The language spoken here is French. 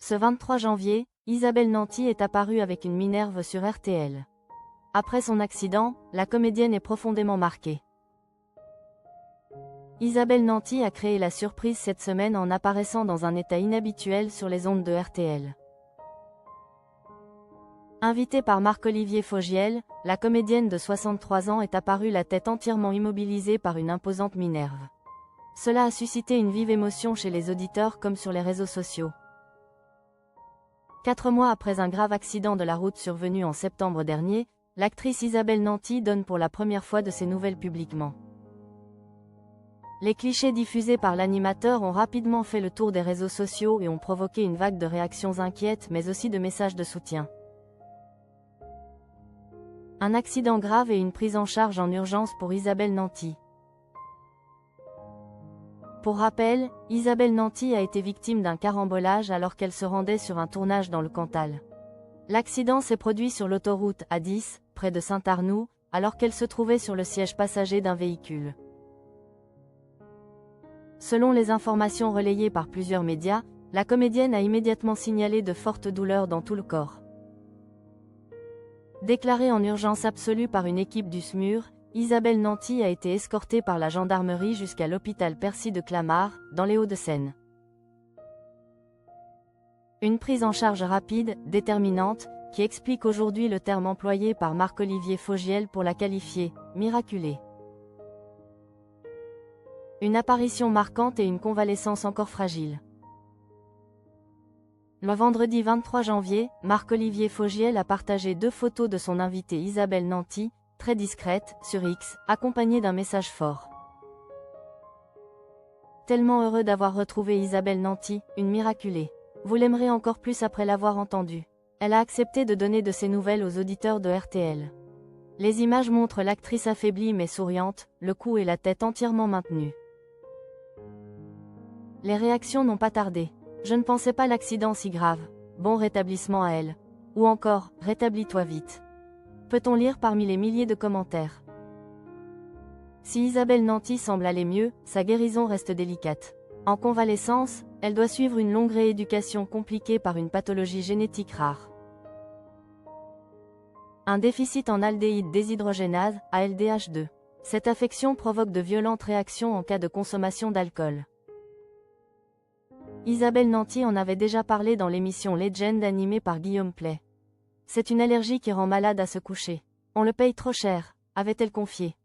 Ce 23 janvier, Isabelle Nanty est apparue avec une minerve sur RTL. Après son accident, la comédienne est profondément marquée. Isabelle Nanty a créé la surprise cette semaine en apparaissant dans un état inhabituel sur les ondes de RTL. Invitée par Marc-Olivier Fogiel, la comédienne de 63 ans est apparue la tête entièrement immobilisée par une imposante minerve. Cela a suscité une vive émotion chez les auditeurs comme sur les réseaux sociaux. 4 mois après un grave accident de la route survenu en septembre dernier, l'actrice Isabelle Nanty donne pour la première fois de ses nouvelles publiquement. Les clichés diffusés par l'animateur ont rapidement fait le tour des réseaux sociaux et ont provoqué une vague de réactions inquiètes mais aussi de messages de soutien. Un accident grave et une prise en charge en urgence pour Isabelle Nanty. Pour rappel, Isabelle Nanty a été victime d'un carambolage alors qu'elle se rendait sur un tournage dans le Cantal. L'accident s'est produit sur l'autoroute A10, près de Saint-Arnoult, alors qu'elle se trouvait sur le siège passager d'un véhicule. Selon les informations relayées par plusieurs médias, la comédienne a immédiatement signalé de fortes douleurs dans tout le corps. Déclarée en urgence absolue par une équipe du SMUR, Isabelle Nanty a été escortée par la gendarmerie jusqu'à l'hôpital Percy de Clamart, dans les Hauts-de-Seine. Une prise en charge rapide, déterminante, qui explique aujourd'hui le terme employé par Marc-Olivier Fogiel pour la qualifier « miraculée ». Une apparition marquante et une convalescence encore fragile. Le vendredi 23 janvier, Marc-Olivier Fogiel a partagé 2 photos de son invitée Isabelle Nanty, très discrète, sur X, accompagnée d'un message fort. Tellement heureux d'avoir retrouvé Isabelle Nanty, une miraculée. Vous l'aimerez encore plus après l'avoir entendue. Elle a accepté de donner de ses nouvelles aux auditeurs de RTL. Les images montrent l'actrice affaiblie mais souriante, le cou et la tête entièrement maintenus. Les réactions n'ont pas tardé. Je ne pensais pas l'accident si grave. Bon rétablissement à elle. Ou encore, rétablis-toi vite. Peut-on lire parmi les milliers de commentaires. Si Isabelle Nanty semble aller mieux, sa guérison reste délicate. En convalescence, elle doit suivre une longue rééducation compliquée par une pathologie génétique rare. Un déficit en aldéhyde déshydrogénase, ALDH2. Cette affection provoque de violentes réactions en cas de consommation d'alcool. Isabelle Nanty en avait déjà parlé dans l'émission Legend animée par Guillaume Play. C'est une allergie qui rend malade à se coucher. On le paye trop cher, avait-elle confié.